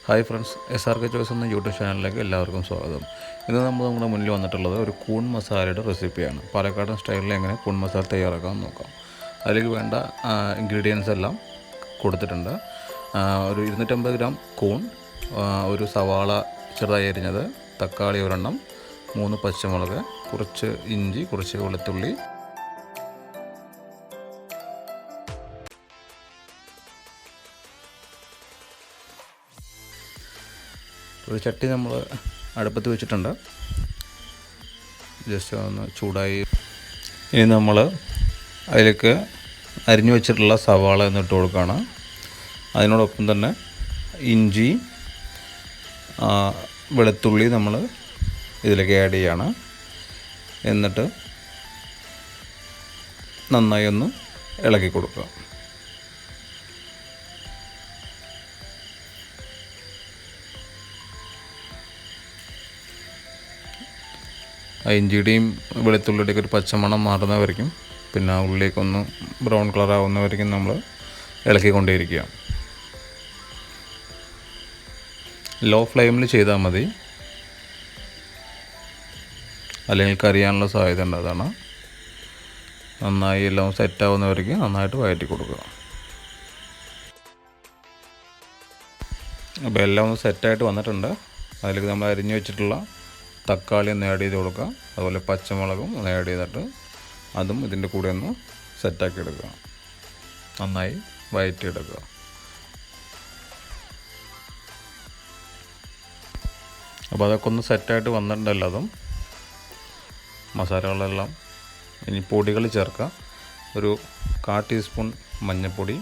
Hi friends, SRK choice എന്ന YouTube ചാനലിലേക്ക് എല്ലാവർക്കും സ്വാഗതം. ഇന്ന് നമ്മുടെ മുന്നിൽ വന്നിട്ടുള്ളത് ഒരു കൂൺ മസാലയുടെ റെസിപ്പിയാണ്. പാലക്കാടൻ സ്റ്റൈലിൽ എങ്ങനെ കൂൺ മസാല തയ്യാറാക്കാമെന്ന് നോക്കാം. അതിലേക്ക് വേണ്ട ഇൻഗ്രീഡിയൻസ് എല്ലാം കൊടുത്തിട്ടുണ്ട്. ഒരു 250 ഗ്രാം കൂൺ, ഒരു സവാള ചെറുതായി അരിഞ്ഞത്, തക്കാളി ഒരെണ്ണം, 3 പച്ചമുളക്, കുറച്ച് ഇഞ്ചി, കുറച്ച് വെളുത്തുള്ളി. ഒരു ചട്ടി നമ്മൾ അടുപ്പത്ത് വെച്ചിട്ടുണ്ട്. ജസ്റ്റ് ഒന്ന് ചൂടായി. ഇനി നമ്മൾ അതിലേക്ക് അരിഞ്ഞു വെച്ചിട്ടുള്ള സവാള എന്നിട്ട് കൊടുക്കുകയാണ്. അതിനോടൊപ്പം തന്നെ ഇഞ്ചി, വെളുത്തുള്ളി നമ്മൾ ഇതിലേക്ക് ആഡ് ചെയ്യുകയാണ്. എന്നിട്ട് നന്നായി ഒന്ന് ഇളക്കി കൊടുക്കുക. ഇഞ്ചിയുടെയും വെളുത്തുള്ളിയുടെയൊക്കെ ഒരു പച്ചമണം മാറുന്നവരേക്കും, പിന്നെ ഉള്ളിലേക്കൊന്ന് ബ്രൗൺ കളർ ആവുന്നവരേക്കും നമ്മൾ ഇളക്കിക്കൊണ്ടേയിരിക്കുക. ലോ ഫ്ലെയിമിൽ ചെയ്താൽ മതി, അല്ലെങ്കിൽ കരിയാനുള്ള സാധ്യത ഉണ്ട്. അതാണ് നന്നായി എല്ലാം സെറ്റാവുന്നവരേക്കും നന്നായിട്ട് വഴറ്റി കൊടുക്കുക. അപ്പോൾ എല്ലാം ഒന്ന് സെറ്റായിട്ട് വന്നിട്ടുണ്ട്. അതിലേക്ക് നമ്മൾ അരിഞ്ഞു വെച്ചിട്ടുള്ള തക്കാളി ഒന്ന് ആഡ് ചെയ്ത് കൊടുക്കുക. അതുപോലെ പച്ചമുളകും ഒന്ന് ആഡ് ചെയ്തിട്ട് അതും ഇതിൻ്റെ കൂടെ ഒന്ന് സെറ്റാക്കി എടുക്കുക. നന്നായി വഴറ്റിയെടുക്കുക. അപ്പോൾ അതൊക്കെ ഒന്ന് സെറ്റായിട്ട് വന്നിട്ടുണ്ടല്ലോ. അതും മസാലകളെല്ലാം ഇനി പൊടികൾ ചേർക്കുക. ഒരു 1/4 ടീസ്പൂൺ മഞ്ഞൾപ്പൊടി,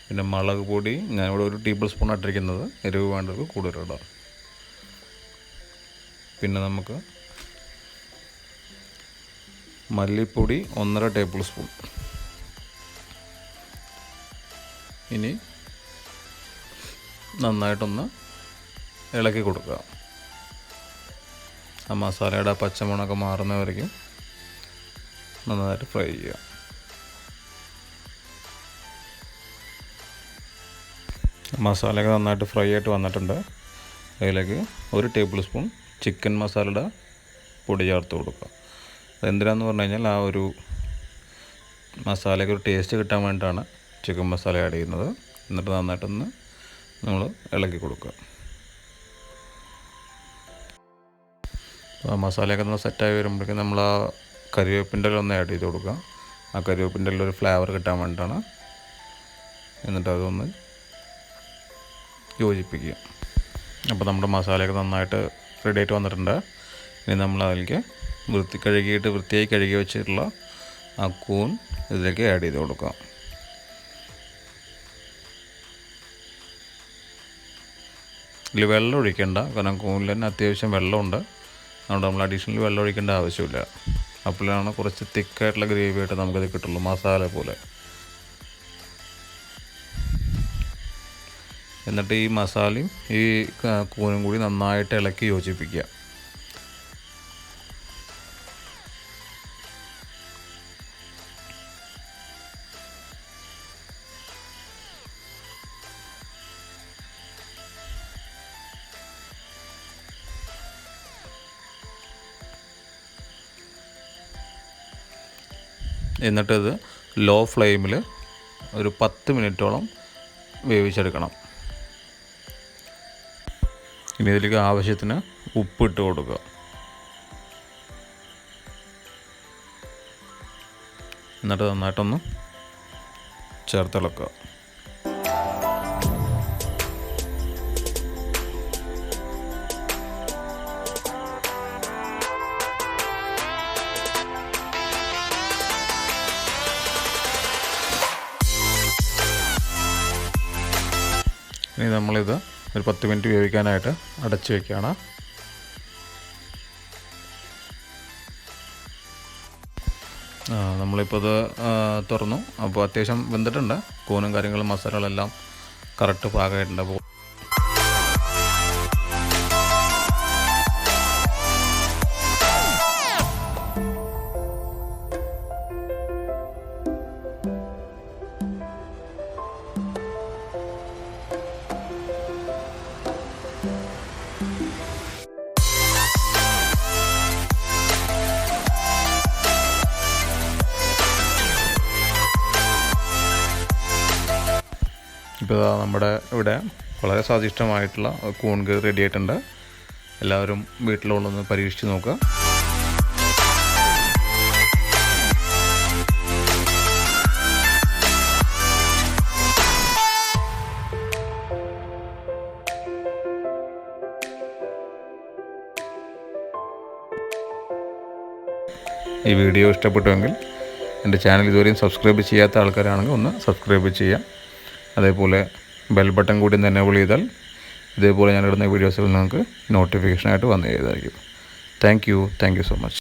പിന്നെ മുളക് പൊടി ഞാനിവിടെ 1 ടേബിൾ സ്പൂൺ ഇട്ടിരിക്കുന്നത്. എരിവ് വേണ്ടവർക്ക് കൂടുതലിടാം. പിന്നെ നമുക്ക് മല്ലിപ്പൊടി 1.5 ടേബിൾ സ്പൂൺ. ഇനി നന്നായിട്ടൊന്ന് ഇളക്കി കൊടുക്കുക. ആ മസാലയുടെ പച്ചമണമൊക്കെ മാറുന്നവരേക്കും നന്നായിട്ട് ഫ്രൈ ചെയ്യുക. മസാലയൊക്കെ നന്നായിട്ട് ഫ്രൈ ആയിട്ട് വന്നിട്ടുണ്ട്. അതിലേക്ക് 1 ടേബിൾ സ്പൂൺ ചിക്കൻ മസാലയുടെ പൊടി ചേർത്ത് കൊടുക്കുക. അതെന്തിനാന്ന് പറഞ്ഞു കഴിഞ്ഞാൽ ആ ഒരു മസാലയ്ക്ക് ഒരു ടേസ്റ്റ് കിട്ടാൻ വേണ്ടിയിട്ടാണ് ചിക്കൻ മസാല ആഡ് ചെയ്യുന്നത്. എന്നിട്ട് നന്നായിട്ടൊന്ന് നമ്മൾ ഇളക്കി കൊടുക്കുക. അപ്പോൾ മസാലയൊക്കെ ഒന്ന് സെറ്റായി വരുമ്പോഴേക്കും നമ്മൾ ആ കരിവേപ്പിൻ്റെ ഒന്ന് ആഡ് ചെയ്ത് കൊടുക്കുക. ആ കരിവേപ്പിൻ്റെ ഒരു ഫ്ലേവർ കിട്ടാൻ വേണ്ടിയിട്ടാണ്. എന്നിട്ട് അതൊന്ന് യോജിപ്പിക്കുക. അപ്പോൾ നമ്മുടെ മസാലയൊക്കെ നന്നായിട്ട് റെഡി ആയിട്ട് വന്നിട്ടുണ്ട്. ഇനി നമ്മൾ അതിലേക്ക് വൃത്തിയായി കഴുകി വെച്ചിട്ടുള്ള ആ കൂൺ ഇതിലേക്ക് ആഡ് ചെയ്ത് കൊടുക്കാം. ഇതിൽ വെള്ളം ഒഴിക്കേണ്ട, കാരണം കൂണിൽ തന്നെ അത്യാവശ്യം വെള്ളമുണ്ട്. അതുകൊണ്ട് നമ്മൾ അഡീഷണൽ വെള്ളം ഒഴിക്കേണ്ട ആവശ്യമില്ല. അപ്പോഴാണ് കുറച്ച് തിക്കായിട്ടുള്ള ഗ്രേവി ആയിട്ട് നമുക്കത് കിട്ടുള്ളൂ, മസാല പോലെ. എന്നിട്ട് ഈ മസാലയും ഈ കൂനും കൂടി നന്നായിട്ട് ഇളക്കി യോജിപ്പിക്കുക. എന്നിട്ടിത് ലോ ഫ്ലെയിമിൽ ഒരു 10 മിനിറ്റോളം വേവിച്ചെടുക്കണം. ഇനി ഇതിലേക്ക് ആവശ്യത്തിന് ഉപ്പിട്ട് കൊടുക്കുക. എന്നിട്ട് നന്നായിട്ടൊന്ന് ചേർത്തിളക്കുക. ഇനി നമ്മളിത് ഒരു 10 മിനിറ്റ് വേവിക്കാനായിട്ട് അടച്ചു വയ്ക്കുകയാണ്. നമ്മളിപ്പോൾ ഇത് തുറന്നു. അപ്പോൾ അത്യാവശ്യം വെന്തിട്ടുണ്ട്. കൂനും കാര്യങ്ങളും മസാലകളെല്ലാം കറക്റ്റ് പാകമായിട്ടുണ്ട്. അപ്പോൾ ഇപ്പോൾ നമ്മുടെ ഇവിടെ വളരെ സ്വാദിഷ്ടമായിട്ടുള്ള കൂൺ കറി റെഡി ആയിട്ടുണ്ട്. എല്ലാവരും വീട്ടിലുള്ളൊന്ന് പരീക്ഷിച്ച് നോക്കുക. ഈ വീഡിയോ ഇഷ്ടപ്പെട്ടുവെങ്കിൽ എൻ്റെ ചാനൽ ഇതുവരെയും സബ്സ്ക്രൈബ് ചെയ്യാത്ത ആൾക്കാരാണെങ്കിൽ ഒന്ന് സബ്സ്ക്രൈബ് ചെയ്യാം. അതേപോലെ ബെൽ ബട്ടൺ കൂടി ഒന്ന് എനേബിൾ ചെയ്താൽ ഇതേപോലെ ഞാനിടുന്ന വീഡിയോസിൽ നിങ്ങൾക്ക് നോട്ടിഫിക്കേഷനായിട്ട് വന്നു ചെയ്തായിരിക്കും. Thank you so much.